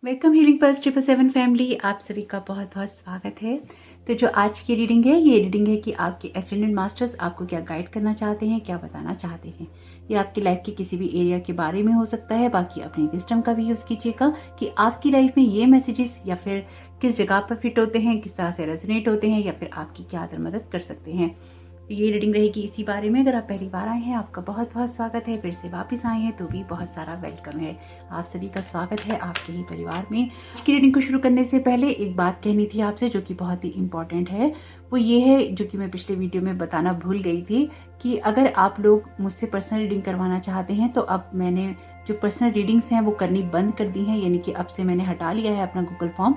Welcome healing pulse 777 family, आप सभी का बहुत बहुत स्वागत है। तो जो आज की रीडिंग है, ये रीडिंग है कि आपके एसेंडेंट मास्टर्स आपको क्या गाइड करना चाहते हैं, क्या बताना चाहते हैं। ये आपकी लाइफ के किसी भी एरिया के बारे में हो सकता है। बाकी अपनी विजडम का भी यूज़ कीजिएगा कि आपकी लाइफ में ये मैसेजेस या फिर किस जगह पर फिट होते हैं, किस तरह से रेजोनेट होते हैं, या फिर आपकी क्या मदद कर सकते हैं। ये रीडिंग रहेगी इसी बारे में। अगर आप पहली बार आए हैं, आपका बहुत बहुत स्वागत है। फिर से वापस आए हैं तो भी बहुत सारा वेलकम है। आप सभी का स्वागत है आपके ही परिवार में। आज की रीडिंग को शुरू करने से पहले एक बात कहनी थी आपसे, जो कि बहुत ही इम्पोर्टेंट है। वो ये है, जो कि मैं पिछले वीडियो में बताना भूल गई थी, कि अगर आप लोग मुझसे पर्सनल रीडिंग करवाना चाहते हैं तो अब मैंने जो पर्सनल रीडिंग्स हैं वो करनी बंद कर दी हैं। यानी कि अब से मैंने हटा लिया है अपना गूगल फॉर्म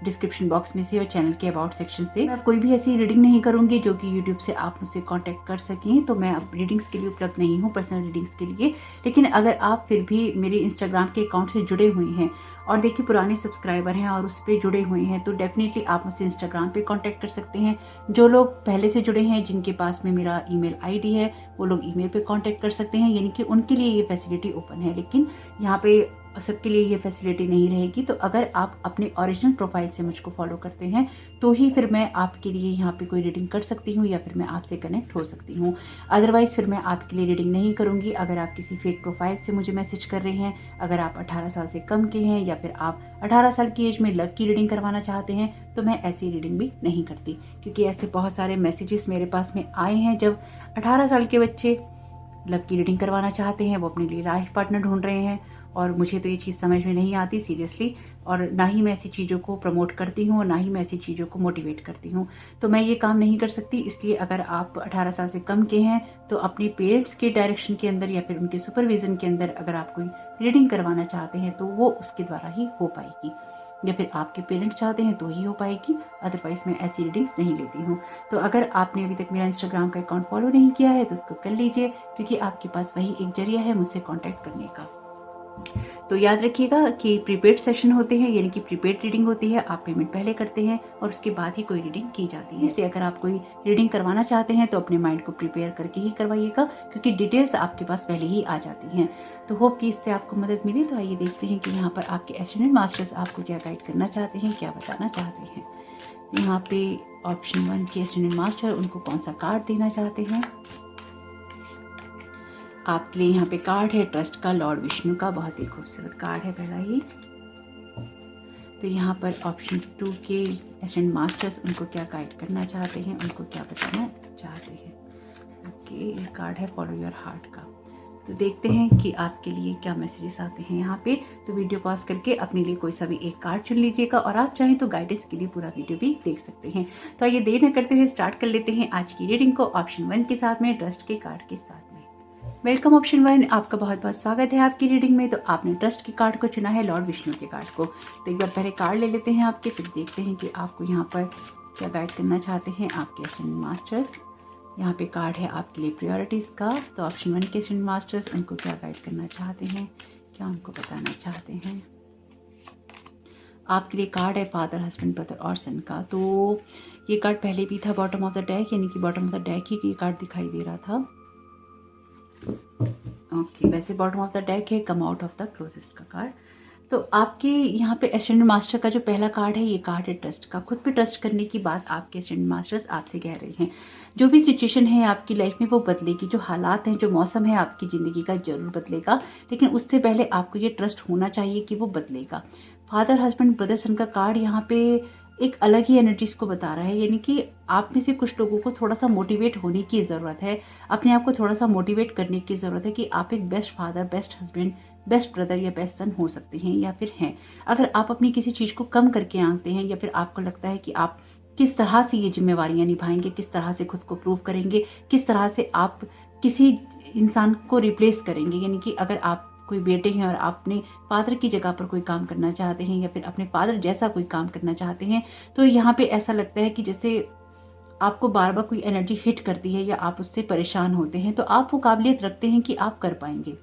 डिस्क्रिप्शन बॉक्स में से और चैनल के अबाउट सेक्शन से। मैं कोई भी ऐसी रीडिंग नहीं करूंगी जो कि यूट्यूब से आप मुझसे कांटेक्ट कर सकें। तो मैं अब रीडिंग्स के लिए उपलब्ध नहीं हूँ, पर्सनल रीडिंग्स के लिए। लेकिन अगर आप फिर भी मेरे इंस्टाग्राम के अकाउंट से जुड़े हुए हैं और देखिए पुराने सब्सक्राइबर हैं और उस पर जुड़े हुए हैं, तो डेफिनेटली आप मुझसे इंस्टाग्राम पे कांटेक्ट कर सकते हैं। जो लोग पहले से जुड़े हैं, जिनके पास में मेरा ईमेल आईडी है, वो लोग ईमेल पे कांटेक्ट कर सकते हैं। यानी कि उनके लिए ये फैसिलिटी ओपन है। लेकिन यहाँ पे सबके लिए ये फैसिलिटी नहीं रहेगी। तो अगर आप अपने ओरिजिनल प्रोफाइल से मुझको फॉलो करते हैं तो ही फिर मैं आपके लिए यहाँ पे कोई रीडिंग कर सकती हूँ या फिर मैं आपसे कनेक्ट हो सकती हूँ। अदरवाइज फिर मैं आपके लिए रीडिंग नहीं करूँगी। अगर आप किसी फेक प्रोफाइल से मुझे मैसेज कर रहे हैं, अगर आप 18 साल से कम के हैं, या फिर आप 18 साल की एज में लव की रीडिंग करवाना चाहते हैं, तो मैं ऐसी रीडिंग भी नहीं करती। क्योंकि ऐसे बहुत सारे मैसेजेस मेरे पास में आए हैं जब 18 साल के बच्चे लव की रीडिंग करवाना चाहते हैं, वो अपने लिए लाइफ पार्टनर ढूंढ रहे हैं। और मुझे तो ये चीज़ समझ में नहीं आती सीरियसली। और ना ही मैं ऐसी चीज़ों को प्रमोट करती हूँ और ना ही मैं ऐसी चीज़ों को मोटिवेट करती हूँ। तो मैं ये काम नहीं कर सकती। इसलिए अगर आप 18 साल से कम के हैं तो अपने पेरेंट्स के डायरेक्शन के अंदर या फिर उनके सुपरविजन के अंदर अगर आप कोई रीडिंग करवाना चाहते हैं तो वो उसके द्वारा ही हो पाएगी, या फिर आपके पेरेंट्स चाहते हैं तो ही हो पाएगी। अदरवाइज मैं ऐसी रीडिंग्स नहीं लेती हूँ। तो अगर आपने अभी तक मेरा इंस्टाग्राम का अकाउंट फॉलो नहीं किया है तो उसको कर लीजिए, क्योंकि आपके पास वही एक जरिया है मुझसे कांटेक्ट करने का। तो याद रखिएगा कि प्रीपेड सेशन होते हैं, यानी कि प्रीपेड रीडिंग होती है। आप पेमेंट पहले करते हैं और उसके बाद ही कोई रीडिंग की जाती है। इसलिए अगर आप कोई रीडिंग करवाना चाहते हैं तो अपने माइंड को प्रिपेयर करके ही करवाइएगा, क्योंकि डिटेल्स आपके पास पहले ही आ जाती हैं। तो होप कि इससे आपको मदद मिली। तो आइए देखते हैं कि यहाँ पर आपके एस्ट्रोनॉट मास्टर्स आपको क्या गाइड करना चाहते हैं, क्या बताना चाहते हैं। यहाँ पे ऑप्शन 1 के एस्ट्रोनॉट मास्टर उनको कौन सा कार्ड देना चाहते हैं। आपके लिए यहाँ पे कार्ड है ट्रस्ट का, लॉर्ड विष्णु का। बहुत ही खूबसूरत कार्ड है पहला ही। तो यहाँ पर ऑप्शन 2 के एस्ट्रोनॉट मास्टर्स उनको क्या गाइड करना चाहते हैं, उनको क्या बताना चाहते हैं। ओके, ये कार्ड है फॉलो योर हार्ट का। तो देखते हैं कि आपके लिए क्या मैसेजेस आते हैं यहाँ पे। तो वीडियो पॉज करके अपने लिए कोई सा भी एक कार्ड चुन लीजिएगा और आप चाहें तो गाइडेंस के लिए पूरा वीडियो भी देख सकते हैं। तो आइए देर न करते हुए स्टार्ट कर लेते हैं आज की रीडिंग को ऑप्शन 1 के साथ में, ट्रस्ट के कार्ड के साथ में। वेलकम ऑप्शन 1, आपका बहुत बहुत स्वागत है आपकी रीडिंग में। तो आपने ट्रस्ट के कार्ड को चुना है, लॉर्ड विष्णु के कार्ड को। तो एक बार पहले कार्ड ले लेते हैं आपके, फिर देखते हैं कि आपको यहाँ पर क्या गाइड करना चाहते हैं आपके एस्ट्रोनॉट मास्टर्स। यहाँ पे कार्ड है आपके लिए प्रायोरिटीज़ का। तो ऑप्शन 1 के एस्ट्रोनॉट मास्टर्स उनको क्या गाइड करना चाहते हैं, क्या उनको बताना चाहते हैं। आपके लिए कार्ड है फादर, हस्बैंड, ब्रदर और सन का। तो ये कार्ड पहले भी था बॉटम ऑफ द डेक, यानी कि बॉटम ऑफ द डेक ही ये कार्ड दिखाई दे रहा था। ओके, वैसे बॉटम ऑफ द डेक है come out of the closest का कार्ड। तो आपके यहाँ पे एस्ट्रोनॉट मास्टर का जो पहला कार्ड है, ये कार्ड है ट्रस्ट का। खुद पे ट्रस्ट करने की बात आपके एस्ट्रोनॉट मास्टर्स आपसे कह रहे हैं। जो भी सिचुएशन है आपकी लाइफ में वो बदलेगी, जो हालात हैं, जो मौसम है आपकी ज़िंदगी का जरूर बदलेगा। लेकिन उससे पहले आपको ये ट्रस्ट होना चाहिए कि वो बदलेगा। फादर, हस्बैंड, ब्रदर, सन का कार्ड यहाँ पे एक अलग ही एनर्जीज को बता रहा है। यानी कि आप में से कुछ लोगों को थोड़ा सा मोटिवेट होने की ज़रूरत है, अपने आप को थोड़ा सा मोटिवेट करने की ज़रूरत है कि आप एक best father, best husband, best brother या बेस्ट सन हो सकते हैं या फिर हैं। अगर आप अपनी किसी चीज़ को कम करके आंकते हैं या फिर आपको लगता है कि आप किस तरह से ये जिम्मेवारियां निभाएंगे, किस तरह से खुद को प्रूव करेंगे, किस तरह से आप किसी इंसान को रिप्लेस करेंगे। यानी कि अगर आप कोई बेटे हैं और आप अपने फादर की जगह पर कोई काम करना चाहते हैं या फिर अपने फादर जैसा कोई काम करना चाहते हैं, तो यहाँ पे ऐसा लगता है कि जैसे आपको बार बार कोई एनर्जी हिट करती है या आप उससे परेशान होते हैं, तो आप वो काबिलियत रखते हैं कि आप कर पाएंगे।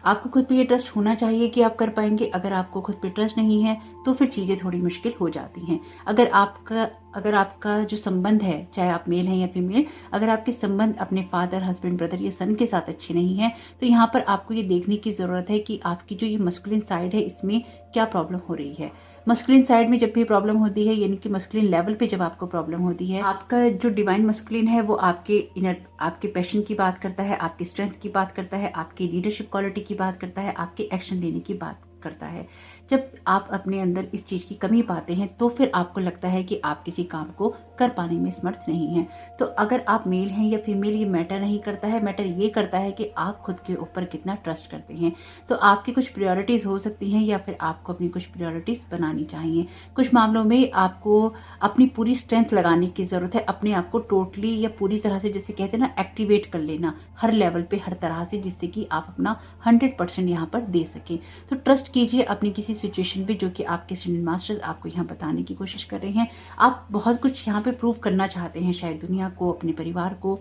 आपको खुद पे ये ट्रस्ट होना चाहिए कि आप कर पाएंगे। अगर आपको खुद पे ट्रस्ट नहीं है तो फिर चीज़ें थोड़ी मुश्किल हो जाती हैं। अगर आपका जो संबंध है, चाहे आप मेल हैं या फीमेल, अगर आपके संबंध अपने फादर, हस्बैंड, ब्रदर या सन के साथ अच्छे नहीं हैं, तो यहाँ पर आपको ये देखने की ज़रूरत है कि आपकी जो ये मस्कुलिन साइड है इसमें क्या प्रॉब्लम हो रही है। मस्कुलिन साइड में जब भी प्रॉब्लम होती है, यानी कि मस्कुलिन लेवल पे जब आपको प्रॉब्लम होती है, आपका जो डिवाइन मस्कुलिन है वो आपके पैशन की बात करता है, आपकी स्ट्रेंथ की बात करता है, आपकी लीडरशिप क्वालिटी की बात करता है, आपके एक्शन लेने की बात करता है। जब आप अपने अंदर इस चीज़ की कमी पाते हैं तो फिर आपको लगता है कि आप किसी काम को कर पाने में समर्थ नहीं हैं। तो अगर आप मेल हैं या फीमेल, ये मैटर नहीं करता है। मैटर ये करता है कि आप खुद के ऊपर कितना ट्रस्ट करते हैं। तो आपकी कुछ प्रायोरिटीज़ हो सकती हैं या फिर आपको अपनी कुछ प्रायोरिटीज़ बनानी चाहिए। कुछ मामलों में आपको अपनी पूरी स्ट्रेंथ लगाने की ज़रूरत है, अपने आप को टोटली या पूरी तरह से, जैसे कहते हैं ना, एक्टिवेट कर लेना हर लेवल पे, हर तरह से, जिससे कि आप अपना 100% यहाँ पर दे सकें। तो ट्रस्ट कीजिए अपनी किसी सिचुएशन पे जो कि आपके एस्टेंडेड मास्टर्स आपको यहाँ बताने की कोशिश कर रहे हैं। आप बहुत कुछ यहाँ पे प्रूव करना चाहते हैं, शायद दुनिया को, अपने परिवार को,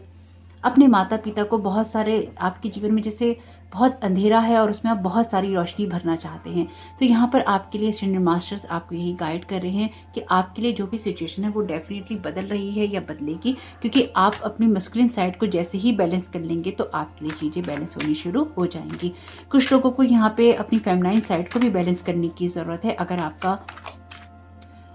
अपने माता पिता को। बहुत सारे आपके जीवन में जैसे बहुत अंधेरा है और उसमें आप बहुत सारी रोशनी भरना चाहते हैं। तो यहाँ पर आपके लिए एस्टेंडेड मास्टर्स आपको यही गाइड कर रहे हैं कि आपके लिए जो भी सिचुएशन है वो डेफिनेटली बदल रही है या बदलेगी, क्योंकि आप अपनी मस्कुलिन साइड को जैसे ही बैलेंस कर लेंगे तो आपके लिए चीज़ें बैलेंस होनी शुरू हो जाएंगी। कुछ लोगों को यहाँ पे अपनी फेमिनाइन साइड को भी बैलेंस करने की ज़रूरत है।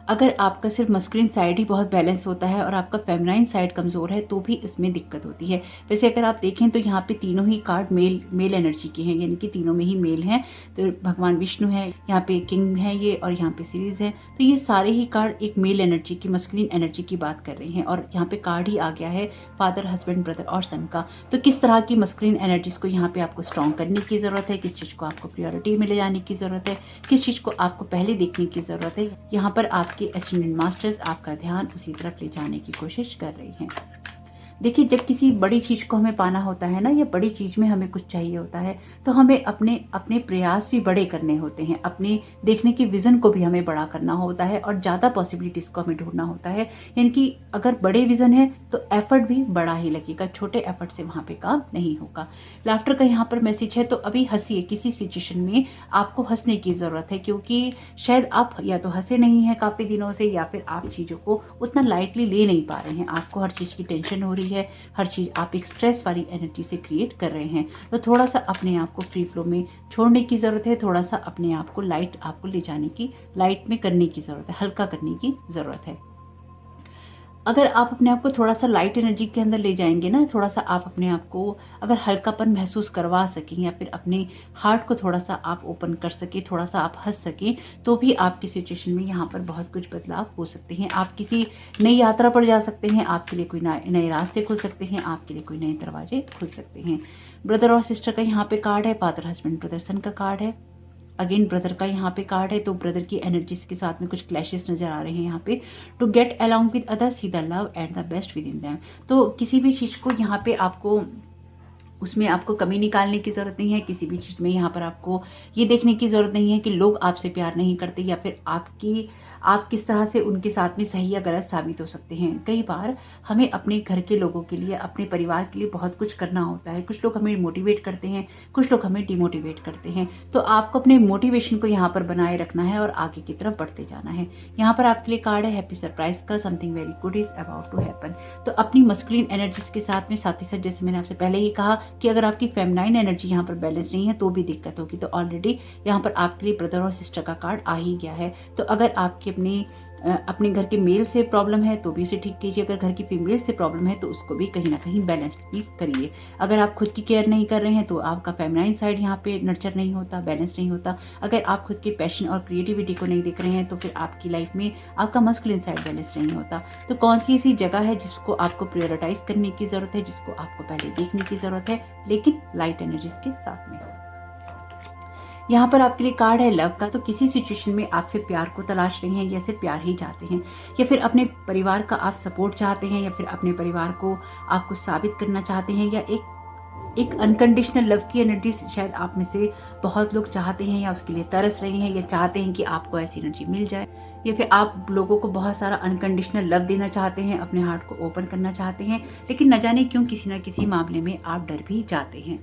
अगर आपका सिर्फ मस्कुलिन साइड ही बहुत बैलेंस होता है और आपका फेमिनाइन साइड कमज़ोर है तो भी इसमें दिक्कत होती है। वैसे अगर आप देखें तो यहाँ पे तीनों ही कार्ड मेल एनर्जी के हैं, यानी कि तीनों में ही मेल हैं। तो भगवान विष्णु है, यहाँ पे किंग है ये, और यहाँ पे सीरीज है। तो ये सारे ही कार्ड एक मेल एनर्जी की, मस्कुलिन एनर्जी की बात कर रहे हैं। और यहाँ पे कार्ड ही आ गया है फादर, हस्बैंड, ब्रदर और सन का। तो किस तरह की मस्कुलिन एनर्जीज को यहाँ पे आपको स्ट्रॉन्ग करने की ज़रूरत है, किस चीज़ को आपको प्रायोरिटी में ले जाने की ज़रूरत है, किस चीज़ को आपको पहले देखने की ज़रूरत है, यहाँ पर आपके एस्टेंडेड मास्टर्स आपका ध्यान उसी तरफ ले जाने की कोशिश कर रही हैं। देखिए, जब किसी बड़ी चीज़ को हमें पाना होता है ना, या बड़ी चीज़ में हमें कुछ चाहिए होता है, तो हमें अपने प्रयास भी बड़े करने होते हैं, अपने देखने की विज़न को भी हमें बड़ा करना होता है और ज़्यादा पॉसिबिलिटीज़ को हमें ढूंढना होता है। यानी कि अगर बड़े विज़न है तो एफर्ट भी बड़ा ही लगेगा, छोटे एफर्ट से वहाँ पे काम नहीं होगा। लाफ्टर का यहाँ पर मैसेज है, तो अभी हंसिए। किसी सिचुएशन में आपको हंसने की ज़रूरत है, क्योंकि शायद आप या तो हंसे नहीं हैं काफ़ी दिनों से, या फिर आप चीज़ों को उतना लाइटली ले नहीं पा रहे हैं। आपको हर चीज़ की टेंशन हो रही है, हर चीज़ आप एक स्ट्रेस वाली एनर्जी से क्रिएट कर रहे हैं। तो थोड़ा सा अपने आप को फ्री फ्लो में छोड़ने की ज़रूरत है, थोड़ा सा अपने आप को आपको ले जाने की, लाइट में करने की ज़रूरत है, हल्का करने की ज़रूरत है। अगर आप अपने आप को थोड़ा सा लाइट एनर्जी के अंदर ले जाएंगे ना, थोड़ा सा आप अपने आप को अगर हल्कापन महसूस करवा सकें, या फिर अपने हार्ट को थोड़ा सा आप ओपन कर सकें, थोड़ा सा आप हंस सकें, तो भी आपकी सिचुएशन में यहाँ पर बहुत कुछ बदलाव हो सकते हैं। आप किसी नई यात्रा पर जा सकते हैं, आपके लिए कोई नए रास्ते खुल सकते हैं, आपके लिए कोई नए दरवाजे खुल सकते हैं। ब्रदर और सिस्टर का यहाँ पे कार्ड है, फादर, हस्बैंड, ब्रदर, सन का कार्ड है। अगेन ब्रदर का यहाँ पे कार्ड है, तो ब्रदर की एनर्जीज के साथ में कुछ क्लैशेस नजर आ रहे हैं यहाँ पे। To get along with others, see the love and the best within them. तो किसी भी चीज़ को यहाँ पे उसमें आपको कमी निकालने की ज़रूरत नहीं है। किसी भी चीज़ में यहाँ पर आपको ये देखने की ज़रूरत नहीं है कि लोग आपसे प्यार नहीं करते, या फिर आप किस तरह से उनके साथ में सही या गलत साबित हो सकते हैं। कई बार हमें अपने घर के लोगों के लिए, अपने परिवार के लिए बहुत कुछ करना होता है। कुछ लोग हमें मोटिवेट करते हैं, कुछ लोग हमें डिमोटिवेट करते हैं। तो आपको अपने मोटिवेशन को यहाँ पर बनाए रखना है और आगे की तरफ बढ़ते जाना है। यहाँ पर आपके लिए कार्ड है हैप्पी सरप्राइज का, something very good is about to happen. तो अपनी मस्कुलिन एनर्जीज के साथ में, साथ ही साथ जैसे मैंने आपसे पहले ही कहा कि अगर आपकी फेमिनाइन एनर्जी यहाँ पर बैलेंस नहीं है तो भी दिक्कत होगी। तो ऑलरेडी यहाँ पर आपके लिए ब्रदर और सिस्टर का कार्ड आ ही गया है। तो अगर आपकी अपने घर के मेल से प्रॉब्लम है तो भी उसे ठीक कीजिए। अगर घर की फीमेल से प्रॉब्लम है तो उसको भी कहीं ना कहीं बैलेंस करिए। अगर आप खुद की केयर नहीं कर रहे हैं तो आपका फेमिनाइन साइड यहाँ पे नर्चर नहीं होता, बैलेंस नहीं होता। अगर आप खुद के पैशन और क्रिएटिविटी को नहीं देख रहे हैं तो फिर आपकी लाइफ में आपका मस्कुलिन साइड बैलेंस नहीं होता। तो कौन सी ऐसी जगह है जिसको आपको प्रायोरिटाइज करने की जरूरत है, जिसको आपको पहले देखने की जरूरत है, लेकिन लाइट एनर्जीज के साथ में। यहाँ पर आपके लिए कार्ड है लव का। तो किसी सिचुएशन में आपसे प्यार को तलाश रहे हैं, या सिर्फ प्यार ही चाहते हैं, या फिर अपने परिवार का आप सपोर्ट चाहते हैं, या फिर अपने परिवार को आपको साबित करना चाहते हैं, या एक अनकंडीशनल लव की एनर्जी शायद आप में से बहुत लोग चाहते हैं, या उसके लिए तरस रहे हैं, या चाहते हैं कि आपको ऐसी एनर्जी मिल जाए, या फिर आप लोगों को बहुत सारा अनकंडीशनल लव देना चाहते हैं, अपने हार्ट को ओपन करना चाहते हैं, लेकिन न जाने क्यों किसी न किसी मामले में आप डर भी जाते हैं।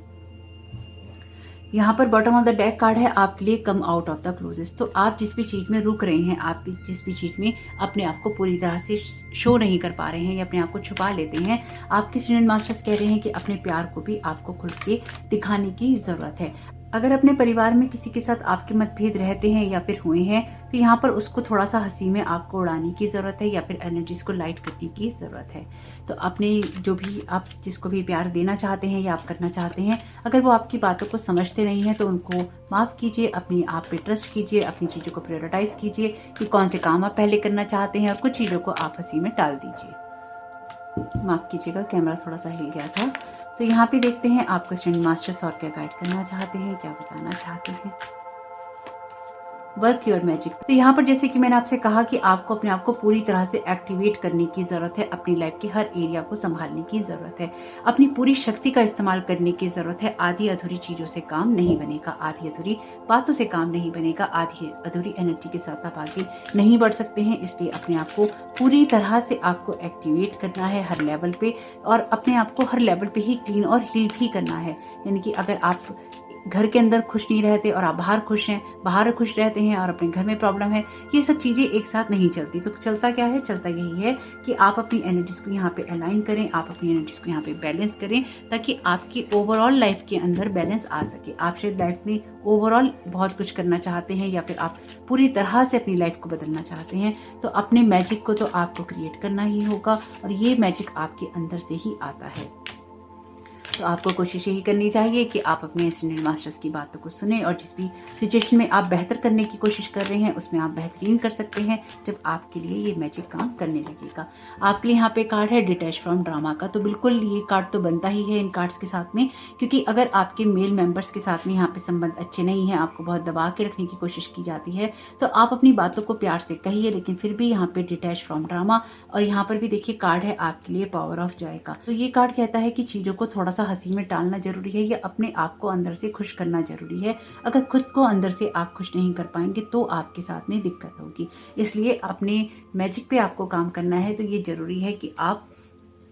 यहाँ पर bottom of the deck card है आपके लिए come out of the closest. तो आप जिस भी चीज़ में रुक रहे हैं, आप जिस भी चीज़ में अपने आप को पूरी तरह से शो नहीं कर पा रहे हैं या अपने आप को छुपा लेते हैं, आपके एस्टेंडेड मास्टर्स कह रहे हैं कि अपने प्यार को भी आपको खुल के दिखाने की ज़रूरत है। अगर अपने परिवार में किसी के साथ आपके मतभेद रहते हैं या फिर हुए हैं, तो यहाँ पर उसको थोड़ा सा हंसी में आपको उड़ाने की ज़रूरत है या फिर एनर्जीज को लाइट करने की ज़रूरत है। तो अपने जो भी आप जिसको भी प्यार देना चाहते हैं या आप करना चाहते हैं, अगर वो आपकी बातों को समझते नहीं हैं तो उनको माफ़ कीजिए, अपनी आप पे ट्रस्ट कीजिए, अपनी चीज़ों को प्रायोरिटाइज़ कीजिए कि कौन से काम आप पहले करना चाहते हैं, और कुछ चीज़ों को आप हंसी में टाल दीजिए। माफ़ कीजिएगा, कैमरा थोड़ा सा हिल गया था। तो यहाँ पे देखते हैं आपको एस्टेंडेड मास्टर्स और क्या गाइड करना चाहते हैं, क्या बताना चाहते हैं। Work your magic. तो यहाँ पर जैसे कि मैंने आपसे कहा कि आपको अपने आप को पूरी तरह से एक्टिवेट करने की जरूरत है, अपनी लाइफ के हर एरिया को संभालने की जरूरत है, अपनी पूरी शक्ति का इस्तेमाल करने की जरूरत है। आधी अधूरी चीजों से काम नहीं बनेगा, आधी अधूरी बातों से काम नहीं बनेगा, आधी अधूरी एनर्जी के साथ आप आगे नहीं बढ़ सकते हैं। इसलिए अपने आप को पूरी तरह से आपको एक्टिवेट करना है हर लेवल पे, और अपने आप को हर लेवल पे ही क्लीन और हील भी करना है। यानी कि अगर आप घर के अंदर खुश नहीं रहते और आप बाहर खुश हैं, बाहर खुश रहते हैं और अपने घर में प्रॉब्लम है, ये सब चीज़ें एक साथ नहीं चलती। तो चलता क्या है? चलता यही है कि आप अपनी एनर्जीज को यहाँ पे अलाइन करें, आप अपनी एनर्जीज को यहाँ पे बैलेंस करें, ताकि आपकी ओवरऑल लाइफ के अंदर बैलेंस आ सके। आप शायद लाइफ में ओवरऑल बहुत कुछ करना चाहते हैं या फिर आप पूरी तरह से अपनी लाइफ को बदलना चाहते हैं, तो अपने मैजिक को तो आपको क्रिएट करना ही होगा, और ये मैजिक आपके अंदर से ही आता है। तो आपको कोशिश यही करनी चाहिए कि आप अपने एस्टेंडेड मास्टर्स की बातों को सुने, और जिस भी सिचुएशन में आप बेहतर करने की कोशिश कर रहे हैं उसमें आप बेहतरीन कर सकते हैं जब आपके लिए ये मैजिक काम करने लगेगा। आपके लिए यहाँ पे कार्ड है डिटैच फ्रॉम ड्रामा का। तो बिल्कुल ये कार्ड तो बनता ही है इन कार्ड्स के साथ में, क्योंकि अगर आपके मेल मेंबर्स के साथ में यहाँ पे संबंध अच्छे नहीं है, आपको बहुत दबा के रखने की कोशिश की जाती है, तो आप अपनी बातों को प्यार से कहिए, लेकिन फिर भी यहाँ पे डिटैच फ्रॉम ड्रामा। और यहाँ पर भी देखिए कार्ड है आपके लिए पावर ऑफ जॉय का। तो ये कार्ड कहता है कि चीज़ों को थोड़ा सा हंसी में टालना जरूरी है, या अपने आप को अंदर से खुश करना जरूरी है। अगर खुद को अंदर से आप खुश नहीं कर पाएंगे तो आपके साथ में दिक्कत होगी। इसलिए अपने मैजिक पे आपको काम करना है। तो ये जरूरी है कि आप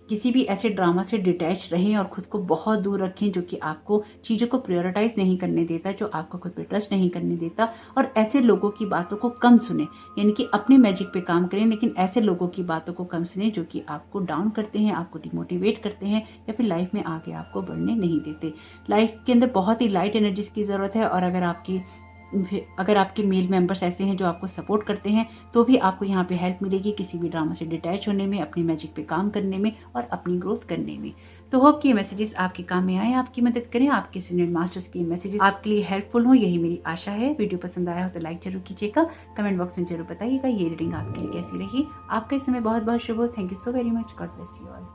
किसी भी ऐसे ड्रामा से डिटैच रहें और खुद को बहुत दूर रखें जो कि आपको चीज़ों को प्रायोरिटाइज नहीं करने देता, जो आपको खुद पे ट्रस्ट नहीं करने देता, और ऐसे लोगों की बातों को कम सुने। यानी कि अपने मैजिक पे काम करें, लेकिन ऐसे लोगों की बातों को कम सुने जो कि आपको डाउन करते हैं, आपको डिमोटिवेट करते हैं, या फिर लाइफ में आगे आपको बढ़ने नहीं देते। लाइफ के अंदर बहुत ही लाइट एनर्जीज की ज़रूरत है, और अगर आपके मेल मेंबर्स ऐसे हैं जो आपको सपोर्ट करते हैं, तो भी आपको यहाँ पे हेल्प मिलेगी किसी भी ड्रामा से डिटैच होने में, अपनी मैजिक पे काम करने में और अपनी ग्रोथ करने में। तो होप कि ये मैसेजेस आपके काम में आए, आपकी मदद करें, आपके एस्टेंडेड मास्टर्स के मैसेजेस आपके लिए हेल्पफुल हो, यही मेरी आशा है। वीडियो पसंद आया हो तो लाइक जरूर कीजिएगा, कमेंट बॉक्स में जरूर बताइएगा ये रीडिंग आपके लिए कैसी रही। आपका इस समय बहुत बहुत शुभ हो। Thank you so very much. God bless you all.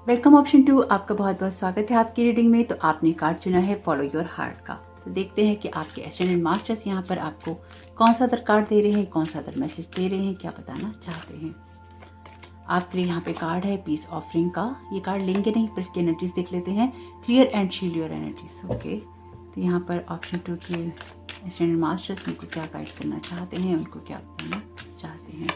Welcome option 2, आपका बहुत बहुत स्वागत है आपकी रीडिंग में। तो आपने कार्ड चुना है फॉलो योर हार्ट का। तो देखते हैं कि आपके एस्टेंडेड मास्टर्स यहाँ पर आपको कौन सा अदर कार्ड दे रहे हैं, कौन सा अदर मैसेज दे रहे हैं, क्या बताना चाहते हैं। आपके लिए यहाँ पे कार्ड है पीस ऑफरिंग का। ये कार्ड लेंगे नहीं पर इसकी एनर्जीज देख लेते हैं। Clear and shield your energies. Okay, तो यहाँ पर ऑप्शन 2 के एस्टेंडेड मास्टर्स उनको क्या गाइड करना चाहते हैं, उनको क्या बताना चाहते हैं।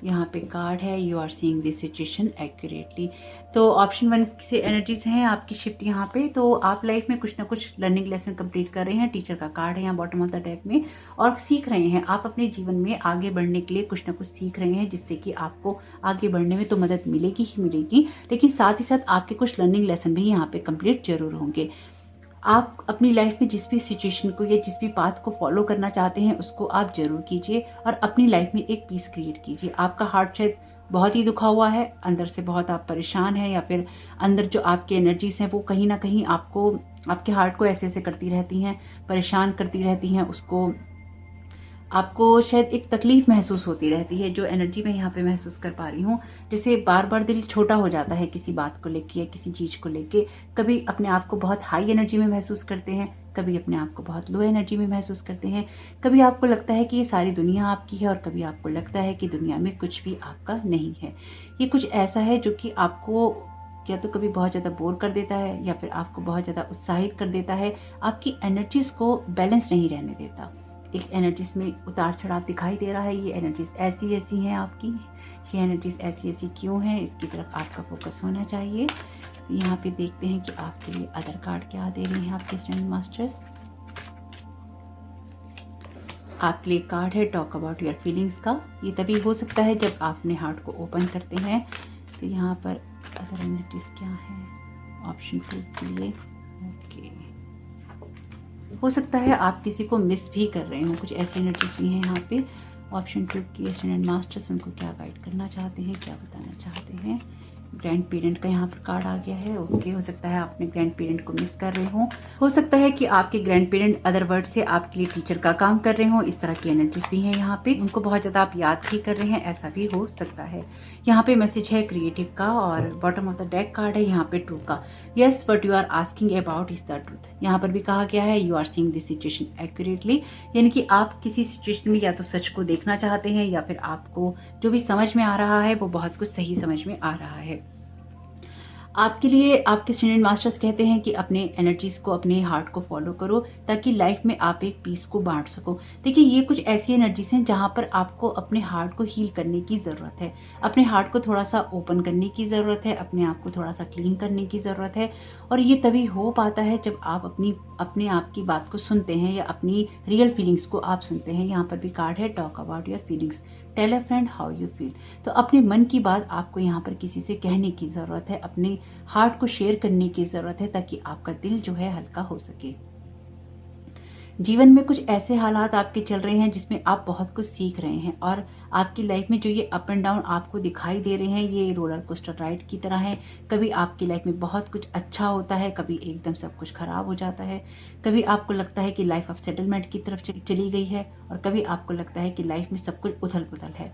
यहाँ पे कार्ड है you are seeing this situation accurately. तो ऑप्शन 1 से एनर्जीज हैं आपकी शिफ्ट यहाँ पे। तो आप लाइफ में कुछ ना कुछ लर्निंग लेसन कंप्लीट कर रहे हैं। टीचर का कार्ड है यहाँ बॉटम ऑफ द डेक में, और सीख रहे हैं। आप अपने जीवन में आगे बढ़ने के लिए कुछ ना कुछ सीख रहे हैं, जिससे कि आपको आगे बढ़ने में तो मदद मिलेगी ही मिलेगी, लेकिन साथ ही साथ आपके कुछ लर्निंग लेसन भी यहाँ पे कंप्लीट जरूर होंगे। आप अपनी लाइफ में जिस भी सिचुएशन को या जिस भी पाथ को फॉलो करना चाहते हैं उसको आप जरूर कीजिए, और अपनी लाइफ में एक पीस क्रिएट कीजिए। आपका हार्ट शायद बहुत ही दुखा हुआ है, अंदर से बहुत आप परेशान हैं, या फिर अंदर जो आपकी एनर्जीज हैं वो कहीं ना कहीं आपको, आपके हार्ट को ऐसे ऐसे करती रहती हैं, परेशान करती रहती हैं। उसको आपको शायद एक तकलीफ महसूस होती रहती है, जो एनर्जी मैं यहाँ पे महसूस कर पा रही हूँ। जैसे बार बार दिल छोटा हो जाता है किसी बात को लेके या किसी चीज़ को लेके। कभी अपने आप को बहुत हाई एनर्जी में महसूस करते हैं, कभी अपने आप को बहुत लो एनर्जी में महसूस करते हैं। कभी आपको लगता है कि ये सारी दुनिया आपकी है, और कभी आपको लगता है कि दुनिया में कुछ भी आपका नहीं है। ये कुछ ऐसा है जो कि आपको या तो कभी बहुत ज़्यादा बोर कर देता है, या फिर आपको बहुत ज़्यादा उत्साहित कर देता है, आपकी एनर्जीज को बैलेंस नहीं रहने देता। एक एनर्जीज में उतार चढ़ाव दिखाई दे रहा है। ये एनर्जीज ऐसी ऐसी हैं आपकी, ये एनर्जीज ऐसी ऐसी क्यों हैं, इसकी तरफ आपका फोकस होना चाहिए। यहाँ पे देखते हैं कि आपके लिए अदर कार्ड क्या दे रहे हैं आपके एस्टेंडेड मास्टर्स। आपके लिए कार्ड है टॉक अबाउट योर फीलिंग्स का। ये तभी हो सकता है जब आप अपने हार्ट को ओपन करते हैं। तो यहाँ पर अदर एनर्जीज क्या है ऑप्शन 2 के लिए। ओके, हो सकता है आप किसी को मिस भी कर रहे हो, कुछ ऐसी एनर्जीज भी हैं यहाँ पे। ऑप्शन 2 की एस्टेंडेंट मास्टर्स उनको क्या गाइड करना चाहते हैं, क्या बताना चाहते हैं। ग्रैंड पेरेंट का यहाँ पर कार्ड आ गया है। ओके, हो सकता है आप अपने ग्रैंड पेरेंट को मिस कर रहे हो सकता है कि आपके ग्रैंड पेरेंट अदर वर्ड से आपके लिए टीचर का काम कर रहे हो। इस तरह की एनर्जीज भी हैं यहाँ पे। उनको बहुत ज्यादा आप याद भी कर रहे हैं, ऐसा भी हो सकता है। यहाँ पे मैसेज है क्रिएटिव का और bottom of the deck card है यहाँ पे ट्रू का। Yes but you are asking about is the truth. यहाँ पर भी कहा गया है you are seeing this situation accurately, यानी कि आप किसी सिचुएशन में या तो सच को देखना चाहते हैं या फिर आपको जो भी समझ में आ रहा है वो बहुत कुछ सही समझ में आ रहा है। आपके लिए आपके स्टूडेंट मास्टर्स कहते हैं कि अपने एनर्जीज को, अपने हार्ट को फॉलो करो ताकि लाइफ में आप एक पीस को बांट सको। देखिए, ये कुछ ऐसी एनर्जीज हैं जहां पर आपको अपने हार्ट को हील करने की ज़रूरत है, अपने हार्ट को थोड़ा सा ओपन करने की ज़रूरत है, अपने आप को थोड़ा सा क्लीन करने की ज़रूरत है। और ये तभी हो पाता है जब आप अपने आप की बात को सुनते हैं या अपनी रियल फीलिंग्स को आप सुनते हैं। यहाँ पर भी कार्ड है talk about your feelings, tell a friend how you feel. तो अपने मन की बात आपको यहाँ पर किसी से कहने की ज़रूरत है, अपने हार्ट को शेयर करने की ज़रूरत है ताकि आपका दिल जो है हल्का हो सके। जीवन में कुछ ऐसे हालात आपके चल रहे हैं जिसमें आप बहुत कुछ सीख रहे हैं और आपकी लाइफ में जो ये अप एंड डाउन आपको दिखाई दे रहे हैं ये रोलर कोस्टर राइड की तरह है। कभी आपकी लाइफ में बहुत कुछ अच्छा होता है, कभी एकदम सब कुछ खराब हो जाता है। कभी आपको लगता है कि लाइफ ऑफ सेटलमेंट की तरफ चली गई है और कभी आपको लगता है कि लाइफ में सब कुछ उथल पुथल है।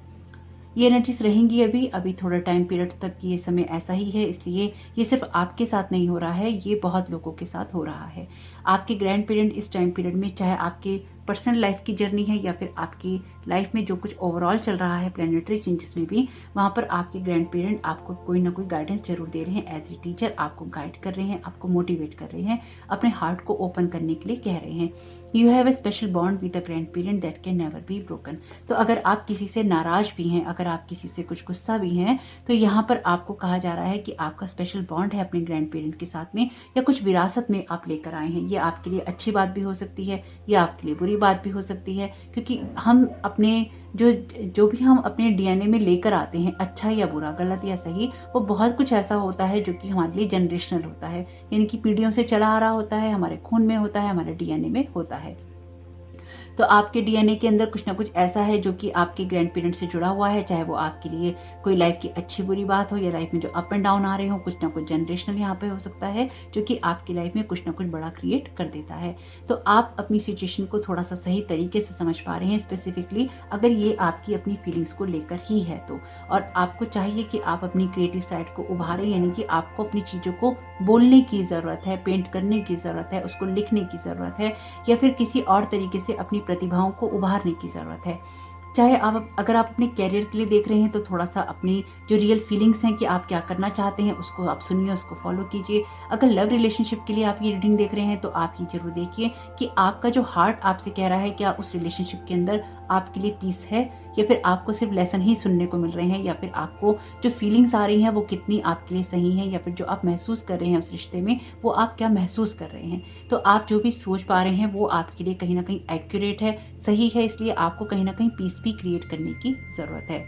ये एनर्जीज रहेंगी अभी थोड़ा टाइम पीरियड तक ये समय ऐसा ही है, इसलिए ये सिर्फ आपके साथ नहीं हो रहा है, ये बहुत लोगों के साथ हो रहा है। आपके ग्रैंड पेरेंट इस टाइम पीरियड में, चाहे आपके पर्सनल लाइफ की जर्नी है या फिर आपकी लाइफ में जो कुछ ओवरऑल चल रहा है प्लैनेटरी चेंजेस में भी, वहाँ पर आपके ग्रैंड पेरेंट आपको कोई ना कोई गाइडेंस जरूर दे रहे हैं। एज ए टीचर आपको गाइड कर रहे हैं, आपको मोटिवेट कर रहे हैं, अपने हार्ट को ओपन करने के लिए कह रहे हैं। You have a special bond with the grand parent that can never be broken. तो अगर आप किसी से नाराज भी हैं, अगर आप किसी से कुछ गुस्सा भी हैं, तो यहाँ पर आपको कहा जा रहा है कि आपका स्पेशल बॉन्ड है अपने ग्रैंड पेरेंट के साथ में, या कुछ विरासत में आप लेकर आए हैं। ये आपके लिए अच्छी बात भी हो सकती है या आपके लिए बुरी बात भी हो सकती है, क्योंकि हम अपने जो भी हम अपने डीएनए में लेकर आते हैं, अच्छा या बुरा, गलत या सही, वो बहुत कुछ ऐसा होता है जो कि हमारे लिए जनरेशनल होता है, यानी कि पीढ़ियों से चला आ रहा होता है, हमारे खून में होता है, हमारे डीएनए में होता है। तो आपके डीएनए के अंदर कुछ ना कुछ ऐसा है जो कि आपके ग्रैंड पेरेंट से जुड़ा हुआ है, चाहे वो आपके लिए कोई लाइफ की अच्छी बुरी बात हो या लाइफ में जो अप एंड डाउन आ रहे हो, कुछ ना कुछ जनरेशनल यहाँ पे हो सकता है जो कि आपकी लाइफ में कुछ ना कुछ बड़ा क्रिएट कर देता है। तो आप अपनी सिचुएशन को थोड़ा सा सही तरीके से समझ पा रहे हैं, स्पेसिफिकली अगर ये आपकी अपनी फीलिंग्स को लेकर ही है तो। और आपको चाहिए कि आप अपनी क्रिएटिव साइड को उभारें, यानी कि आपको अपनी चीज़ों को बोलने की ज़रूरत है, पेंट करने की ज़रूरत है, उसको लिखने की ज़रूरत है, या फिर किसी और तरीके से अपनी प्रतिभाओं को उभारने की ज़रूरत है। चाहे अगर आप अपने कैरियर के लिए देख रहे हैं तो थोड़ा सा अपनी जो रियल फीलिंग्स हैं कि आप क्या करना चाहते हैं उसको आप सुनिए, उसको फॉलो कीजिए। अगर लव रिलेशनशिप के लिए आप ये रीडिंग देख रहे हैं तो आप ये जरूर देखिए कि आपका जो हार्ट आपसे कह रहा है क्या उस रिलेशनशिप के अंदर आपके लिए पीस है, या फिर आपको सिर्फ लेसन ही सुनने को मिल रहे हैं, या फिर आपको जो फीलिंग्स आ रही हैं वो कितनी आपके लिए सही हैं, या फिर जो आप महसूस कर रहे हैं उस रिश्ते में वो आप क्या महसूस कर रहे हैं। तो आप जो भी सोच पा रहे हैं वो आपके लिए कहीं ना कहीं एक्यूरेट है, सही है, इसलिए आपको कहीं ना कहीं पीस भी क्रिएट करने की ज़रूरत है।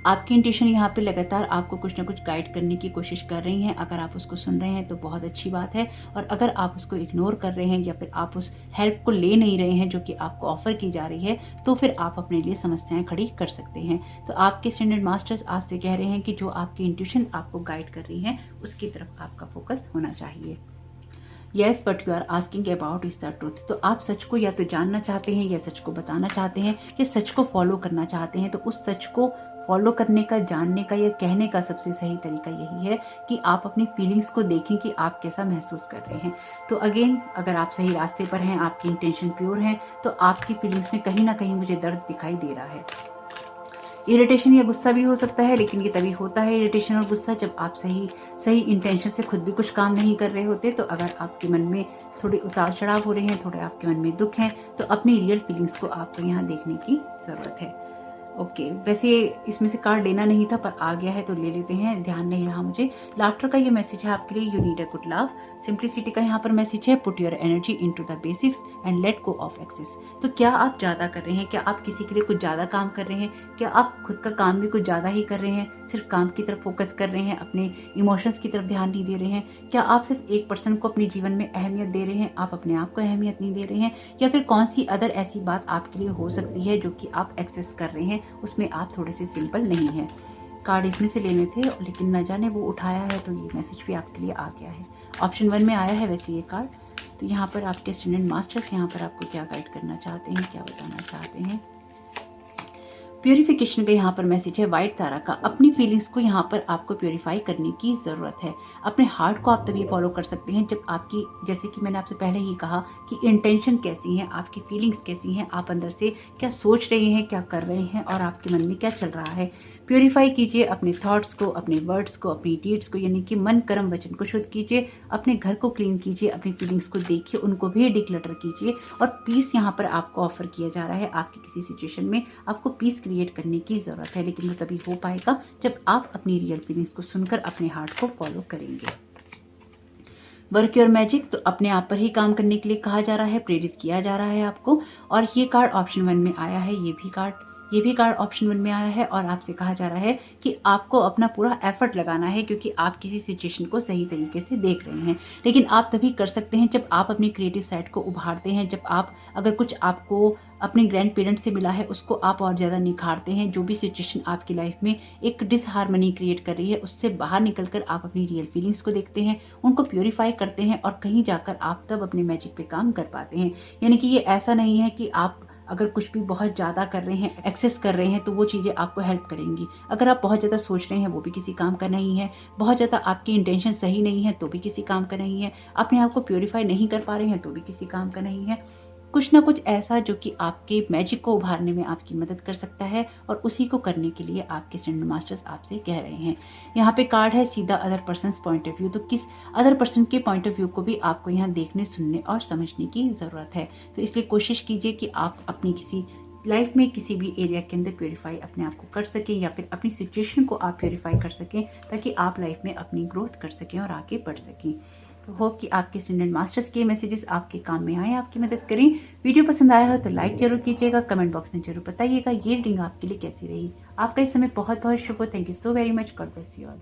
आपकी इंट्यूशन यहाँ पे लगातार आपको कुछ ना कुछ गाइड करने की कोशिश कर रही हैं। अगर आप उसको सुन रहे हैं तो बहुत अच्छी बात है, और अगर आप उसको इग्नोर कर रहे हैं या फिर आप उस हेल्प को ले नहीं रहे हैं जो कि आपको ऑफर की जा रही है, तो फिर आप अपने लिए समस्याएं खड़ी कर सकते हैं। तो आपके स्टैंडर्ड मास्टर्स आपसे कह रहे हैं कि जो आपकी इंट्यूशन आपको गाइड कर रही है उसकी तरफ आपका फोकस होना चाहिए। Yes but you are asking about is the truth. तो आप सच को या तो जानना चाहते हैं या सच को बताना चाहते हैं या सच को फॉलो करना चाहते हैं। तो उस सच को फॉलो करने का, जानने का या कहने का सबसे सही तरीका यही है कि आप अपनी फीलिंग्स को देखें कि आप कैसा महसूस कर रहे हैं। तो अगेन, अगर आप सही रास्ते पर हैं, आपकी इंटेंशन प्योर है, तो आपकी फीलिंग्स में कहीं ना कहीं मुझे दर्द दिखाई दे रहा है। इरिटेशन या गुस्सा भी हो सकता है, लेकिन ये तभी होता है इरिटेशन और गुस्सा जब आप सही इंटेंशन से खुद भी कुछ काम नहीं कर रहे होते। तो अगर आपके मन में थोड़े उतार चढ़ाव हो रहे हैं, थोड़े आपके मन में दुख हैं, तो अपनी रियल फीलिंग्स को आपको यहाँ देखने की ज़रूरत है। ओके, वैसे इसमें से कार्ड लेना नहीं था पर आ गया है तो ले लेते हैं, ध्यान नहीं रहा मुझे। लाफ्टर का ये मैसेज है आपके लिए, you need a good love. Simplicity का यहाँ पर मैसेज है, put your energy into the basics and let go of excess. तो क्या आप ज़्यादा कर रहे हैं? क्या आप किसी के लिए कुछ ज़्यादा काम कर रहे हैं? क्या आप खुद का काम भी कुछ ज़्यादा ही कर रहे हैं? सिर्फ काम की तरफ फोकस कर रहे हैं, अपने इमोशंस की तरफ ध्यान नहीं दे रहे हैं? क्या आप सिर्फ एक पर्सन को अपने जीवन में अहमियत दे रहे हैं, आप अपने आप को अहमियत नहीं दे रहे हैं? या फिर कौन सी अदर ऐसी बात आपके लिए हो सकती है जो कि आप एक्सेस कर रहे हैं, उसमें आप थोड़े से सिंपल नहीं है। कार्ड इसमें से लेने थे लेकिन न जाने वो उठाया है तो ये मैसेज भी आपके लिए आ गया है। ऑप्शन 1 में आया है वैसे ये कार्ड। तो यहाँ पर आपके स्टूडेंट मास्टर्स यहाँ पर आपको क्या गाइड करना चाहते हैं, क्या बताना चाहते हैं? प्यूरिफिकेशन का यहाँ पर मैसेज है, व्हाइट तारा का। अपनी फीलिंग्स को यहाँ पर आपको प्यूरिफाई करने की ज़रूरत है। अपने हार्ट को आप तभी फॉलो कर सकते हैं जब आपकी, जैसे कि मैंने आपसे पहले ही कहा, कि इंटेंशन कैसी है, आपकी फीलिंग्स कैसी हैं, आप अंदर से क्या सोच रहे हैं, क्या कर रहे हैं और आपके मन में क्या चल रहा है। प्यूरिफाई कीजिए अपने थॉट्स को, अपने वर्ड्स को, अपनी डीड्स को, यानी कि मन कर्म वचन को शुद्ध कीजिए। अपने घर को क्लीन कीजिए, अपनी फीलिंग्स को देखिए, उनको भी डिक्लटर कीजिए। और पीस यहाँ पर आपको ऑफर किया जा रहा है। आपकी किसी सिचुएशन में आपको पीस क्रिएट करने की ज़रूरत है, लेकिन वो तभी हो पाएगा जब आप अपनी रियल फीलिंग्स को सुनकर अपने हार्ट को फॉलो करेंगे। वर्क योर मैजिक, तो अपने आप पर ही काम करने के लिए कहा जा रहा है, प्रेरित किया जा रहा है आपको। और ये कार्ड ऑप्शन 1 में आया है, ये भी कार्ड ऑप्शन 1 में आया है और आपसे कहा जा रहा है कि आपको अपना पूरा एफर्ट लगाना है, क्योंकि आप किसी सिचुएशन को सही तरीके से देख रहे हैं। लेकिन आप तभी कर सकते हैं जब आप अपनी क्रिएटिव साइड को उभारते हैं, जब आप, अगर कुछ आपको अपने ग्रैंड पेरेंट्स से मिला है उसको आप और ज़्यादा निखारते हैं। जो भी सिचुएशन आपकी लाइफ में एक डिसहार्मनी क्रिएट कर रही है, उससे बाहर निकल कर आप अपनी रियल फीलिंग्स को देखते हैं, उनको प्योरीफाई करते हैं और कहीं जाकर आप तब अपने मैजिक पे काम कर पाते हैं। यानी कि ये ऐसा नहीं है कि आप अगर कुछ भी बहुत ज़्यादा कर रहे हैं, एक्सेस कर रहे हैं, तो वो चीज़ें आपको हेल्प करेंगी। अगर आप बहुत ज़्यादा सोच रहे हैं, वो भी किसी काम का नहीं है। बहुत ज़्यादा आपकी इंटेंशन सही नहीं है, तो भी किसी काम का नहीं है। अपने आप को प्योरीफाई नहीं कर पा रहे हैं, तो भी किसी काम का नहीं है। कुछ ना कुछ ऐसा जो कि आपके मैजिक को उभारने में आपकी मदद कर सकता है, और उसी को करने के लिए आपके स्टैंडर्ड मास्टर्स आपसे कह रहे हैं। यहाँ पे कार्ड है सीधा other person point of view. तो किस अदर पर्सन के पॉइंट ऑफ व्यू को भी आपको यहाँ देखने, सुनने और समझने की ज़रूरत है। तो इसलिए कोशिश कीजिए कि आप अपनी किसी लाइफ में किसी भी एरिया के अंदर प्योरीफाई अपने आप को कर सकें, या फिर अपनी सिचुएशन को आप प्योरीफाई कर सकें, ताकि आप लाइफ में अपनी ग्रोथ कर सकें और आगे बढ़ सकें। तो होप कि आपके स्टूडेंट मास्टर्स के मैसेजेस आपके काम में आए, आपकी मदद करें। वीडियो पसंद आया हो तो लाइक जरूर कीजिएगा, कमेंट बॉक्स में जरूर बताइएगा ये रीडिंग आपके लिए कैसी रही। आपका इस समय बहुत बहुत शुभ हो। Thank you so very much. God bless you all.